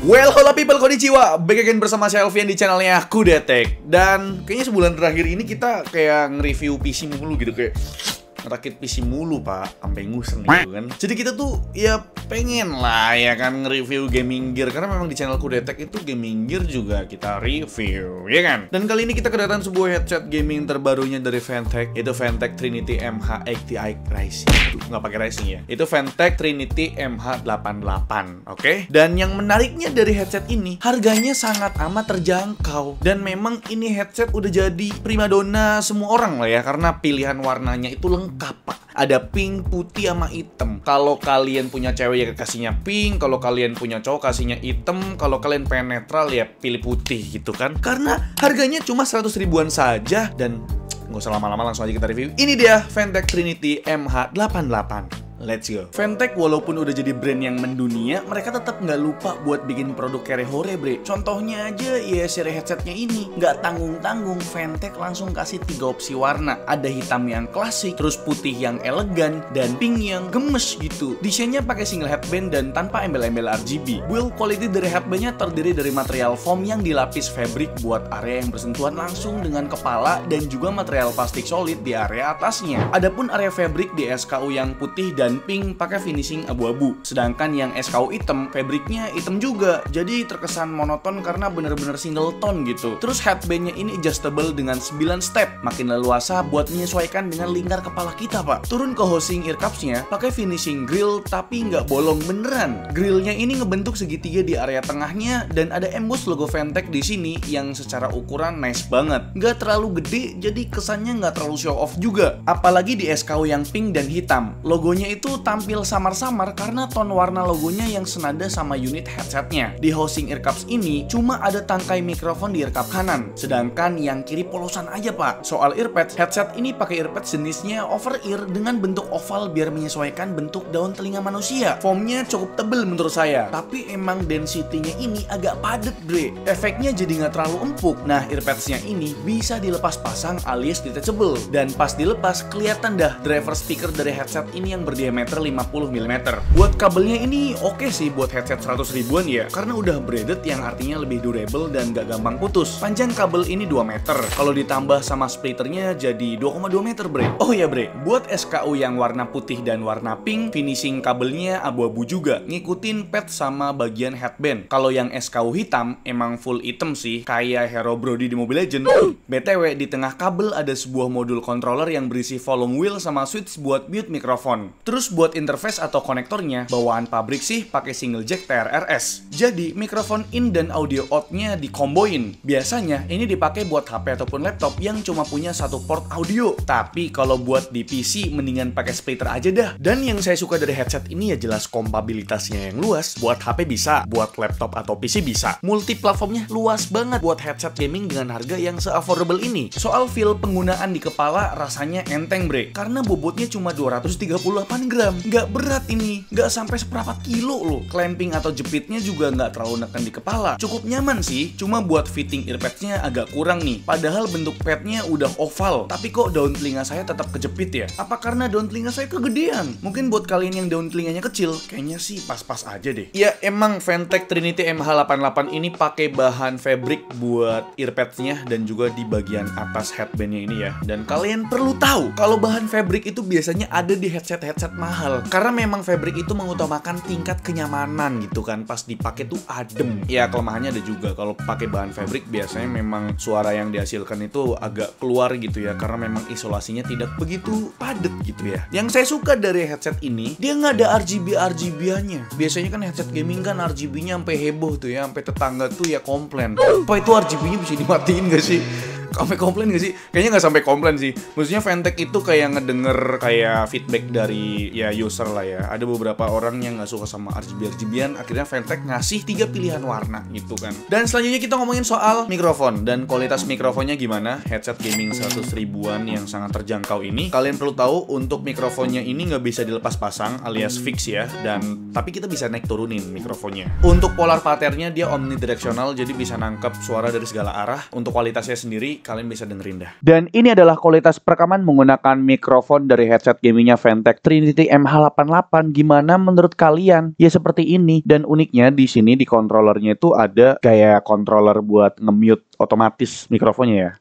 Well, hola people, konnichiwa. Back again bersama saya Alfian di channelnya Kudetek. Dan kayaknya sebulan terakhir ini kita kayak nge-review PC mulu gitu, kayak ngerakit PC mulu pak, sampai nguseng gitu kan. Jadi kita tuh ya pengen lah ya kan nge-review gaming gear, karena memang di channel Kudetek itu gaming gear juga kita review, ya kan. Dan kali ini kita kedatangan sebuah headset gaming terbarunya dari Fantech, yaitu Fantech Trinity MH80i Rising. Nggak pakai Rising ya, itu Fantech Trinity MH88, oke? Dan yang menariknya dari headset ini, harganya sangat amat terjangkau. Dan memang ini headset udah jadi primadona semua orang lah ya, karena pilihan warnanya itu lengkap pak. Ada pink, putih, sama hitam. Kalau kalian punya cewek ya kasihnya pink, kalau kalian punya cowok kasihnya hitam, kalau kalian pengen netral ya pilih putih gitu kan. Karena harganya cuma 100 ribuan saja. Dan nggak usah lama-lama, langsung aja kita review. Ini dia Fantech Trinity MH88. Let's go. Fantech walaupun udah jadi brand yang mendunia, mereka tetap nggak lupa buat bikin produk kere-hore bre. Contohnya aja ya seri headsetnya ini. Nggak tanggung-tanggung, Fantech langsung kasih 3 opsi warna. Ada hitam yang klasik, terus putih yang elegan, dan pink yang gemes gitu. Desainnya pakai single headband dan tanpa embel-embel RGB. Build quality dari headbandnya terdiri dari material foam yang dilapis fabric buat area yang bersentuhan langsung dengan kepala, dan juga material plastik solid di area atasnya. Adapun area fabric di SKU yang putih dan pink pakai finishing abu-abu. Sedangkan yang SKU hitam, fabriknya hitam juga. Jadi terkesan monoton karena bener-bener single tone gitu. Terus headbandnya ini adjustable dengan 9 step. Makin leluasa buat menyesuaikan dengan lingkar kepala kita pak. Turun ke housing ear cupsnya, pakai finishing grill tapi nggak bolong beneran. Grillnya ini ngebentuk segitiga di area tengahnya, dan ada emboss logo Fantech di sini yang secara ukuran nice banget. Nggak terlalu gede, jadi kesannya nggak terlalu show off juga. Apalagi di SKU yang pink dan hitam, logonya itu tampil samar-samar karena ton warna logonya yang senada sama unit headsetnya. Di housing ear cups ini cuma ada tangkai mikrofon di ear cup kanan, sedangkan yang kiri polosan aja pak. Soal earpads, headset ini pakai earpads jenisnya over ear dengan bentuk oval biar menyesuaikan bentuk daun telinga manusia. Foamnya cukup tebel menurut saya, tapi emang density-nya ini agak padat bre. Efeknya jadi nggak terlalu empuk. Nah, earpads-nya ini bisa dilepas pasang alias detachable, dan pas dilepas kelihatan dah driver speaker dari headset ini yang berdiameter 50 mm. Buat kabelnya ini oke sih buat headset 100 ribuan ya, karena udah braided yang artinya lebih durable dan gak gampang putus. Panjang kabel ini 2 meter, kalau ditambah sama splitternya jadi 2,2 meter bre. Oh ya bre, buat SKU yang warna putih dan warna pink, finishing kabelnya abu-abu juga, ngikutin pad sama bagian headband. Kalau yang SKU hitam emang full hitam sih, kayak Hero Brody di Mobile Legends. BTW, di tengah kabel ada sebuah modul controller yang berisi volume wheel sama switch buat mute mikrofon. Terus buat interface atau konektornya, bawaan pabrik sih pakai single jack TRRS. Jadi mikrofon in dan audio out-nya dikomboin. Biasanya ini dipakai buat HP ataupun laptop yang cuma punya satu port audio. Tapi kalau buat di PC mendingan pakai splitter aja dah. Dan yang saya suka dari headset ini ya jelas kompatibilitasnya yang luas. Buat HP bisa, buat laptop atau PC bisa. Multi platformnya luas banget buat headset gaming dengan harga yang se-affordable ini. Soal feel penggunaan di kepala rasanya enteng bre, karena bobotnya cuma 238 gram. Nggak berat ini, nggak sampai seperempat kilo loh. Clamping atau jepitnya juga nggak terlalu neken di kepala. Cukup nyaman sih, cuma buat fitting earpadsnya agak kurang nih. Padahal bentuk padnya udah oval, tapi kok daun telinga saya tetap kejepit ya? Apa karena daun telinga saya kegedean? Mungkin buat kalian yang daun telinganya kecil, kayaknya sih pas-pas aja deh. Ya emang Fantech Trinity MH88 ini pakai bahan fabric buat earpadsnya dan juga di bagian atas headbandnya ini ya. Dan kalian perlu tahu kalau bahan fabric itu biasanya ada di headset-headset mahal, karena memang fabric itu mengutamakan tingkat kenyamanan gitu kan, pas dipakai tuh adem. Ya kelemahannya ada juga, kalau pakai bahan fabric biasanya memang suara yang dihasilkan itu agak keluar gitu ya, karena memang isolasinya tidak begitu padat gitu ya. Yang saya suka dari headset ini, dia nggak ada RGB-nya. Biasanya kan headset gaming kan RGB-nya sampai heboh tuh ya, sampai tetangga tuh ya komplain. Apa itu RGB-nya bisa dimatiin gak sih? Sampai komplain gak sih? Kayaknya nggak sampai komplain sih. Maksudnya Fantech itu kayak ngedenger kayak feedback dari ya user lah ya. Ada beberapa orang yang nggak suka sama RGB-RGB-an, akhirnya Fantech ngasih 3 pilihan warna gitu kan. Dan selanjutnya kita ngomongin soal mikrofon dan kualitas mikrofonnya gimana. Headset gaming 100 ribuan yang sangat terjangkau ini, kalian perlu tahu untuk mikrofonnya ini nggak bisa dilepas pasang alias fix ya. Dan tapi kita bisa naik turunin mikrofonnya. Untuk polar patternnya dia omnidirectional, jadi bisa nangkep suara dari segala arah. Untuk kualitasnya sendiri kalian bisa dengerin dah. Dan ini adalah kualitas perekaman menggunakan mikrofon dari headset gamingnya Fantech Trinity MH88. Gimana menurut kalian? Ya seperti ini. Dan uniknya di sini di controllernya itu ada kayak controller buat nge-mute otomatis mikrofonnya ya.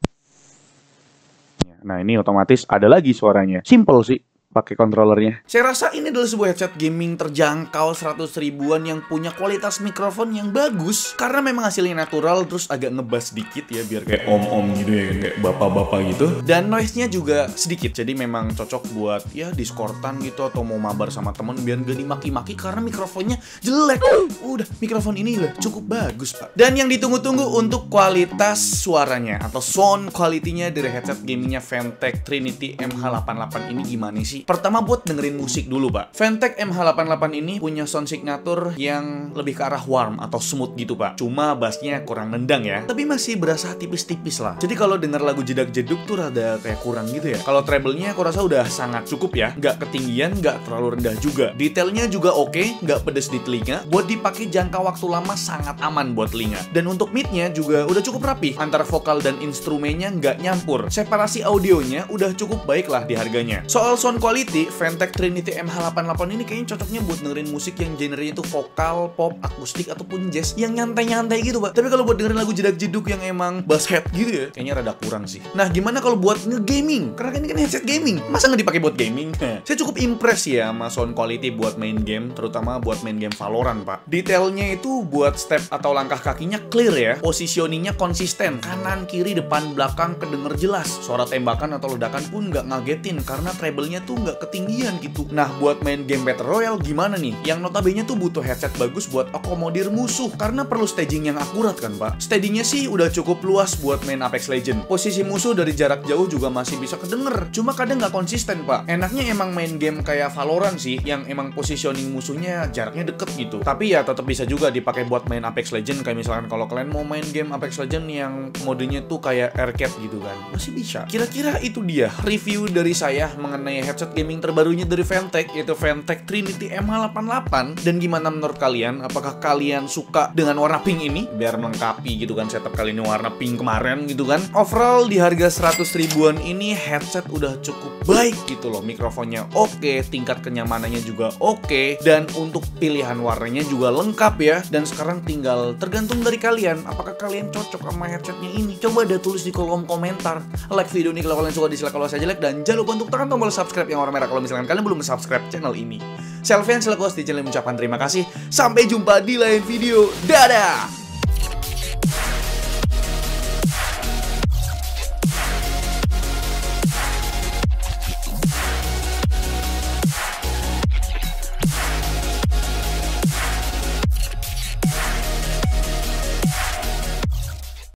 Nah ini otomatis ada lagi suaranya. Simple sih pakai controllernya. Saya rasa ini adalah sebuah headset gaming terjangkau 100 ribuan yang punya kualitas mikrofon yang bagus. Karena memang hasilnya natural, terus agak ngebas dikit ya, biar kayak om-om gitu ya, kayak bapak-bapak gitu. Dan noise-nya juga sedikit, jadi memang cocok buat ya diskortan gitu, atau mau mabar sama temen biar gak dimaki-maki karena mikrofonnya jelek. Udah, mikrofon ini lah cukup bagus pak. Dan yang ditunggu-tunggu untuk kualitas suaranya atau sound quality-nya dari headset gamingnya Fantech Trinity MH88 ini gimana sih? Pertama buat dengerin musik dulu pak. Fantech MH88 ini punya sound signature yang lebih ke arah warm atau smooth gitu pak. Cuma bassnya kurang nendang ya, tapi masih berasa tipis-tipis lah. Jadi kalau denger lagu jedak-jeduk tuh rada kayak kurang gitu ya. Kalau treble-nya aku rasa udah sangat cukup ya. Nggak ketinggian, nggak terlalu rendah juga. Detailnya juga oke, nggak pedes di telinga. Buat dipakai jangka waktu lama sangat aman buat telinga. Dan untuk mic-nya juga udah cukup rapi. Antara vokal dan instrumennya nggak nyampur. Separasi audionya udah cukup baik lah di harganya. Soal sound quality, Fantech Trinity MH88 ini kayaknya cocoknya buat dengerin musik yang genrenya itu vokal, pop, akustik, ataupun jazz yang nyantai-nyantai gitu pak. Tapi kalau buat dengerin lagu jedak-jeduk yang emang bass head gitu ya, kayaknya rada kurang sih. Nah gimana kalau buat nge-gaming? Karena ini kan headset gaming, masa nggak dipakai buat gaming? Saya cukup impress ya sama sound quality buat main game, terutama buat main game Valorant pak. Detailnya itu buat step atau langkah kakinya clear ya, positioningnya konsisten, kanan, kiri, depan, belakang kedenger jelas. Suara tembakan atau ledakan pun nggak ngagetin karena treble-nya tuh nggak ketinggian gitu. Nah buat main game Battle Royale gimana nih? Yang notabene tuh butuh headset bagus buat akomodir musuh karena perlu staging yang akurat kan pak. Stagingnya sih udah cukup luas buat main Apex Legends. Posisi musuh dari jarak jauh juga masih bisa kedenger. Cuma kadang nggak konsisten pak. Enaknya emang main game kayak Valorant sih, yang emang positioning musuhnya jaraknya deket gitu. Tapi ya tetap bisa juga dipakai buat main Apex Legends. Kayak misalkan kalau kalian mau main game Apex Legends yang modenya tuh kayak arcade gitu kan, masih bisa. Kira-kira itu dia review dari saya mengenai headset gaming terbarunya dari Fantech, yaitu Fantech Trinity MH88. Dan gimana menurut kalian? Apakah kalian suka dengan warna pink ini? Biar melengkapi gitu kan setup kali ini warna pink kemarin gitu kan. Overall di harga 100 ribuan ini headset udah cukup baik gitu loh. Mikrofonnya oke, tingkat kenyamanannya juga oke, dan untuk pilihan warnanya juga lengkap ya. Dan sekarang tinggal tergantung dari kalian, apakah kalian cocok sama headsetnya ini. Coba deh tulis di kolom komentar. Like video ini kalau kalian suka, dislike kalau saya jelek, dan jangan lupa untuk tekan tombol subscribe yang warna merah kalau misalkan kalian belum subscribe channel ini. Selvian selaku host di channel mengucapkan terima kasih. Sampai jumpa di lain video. Dadah!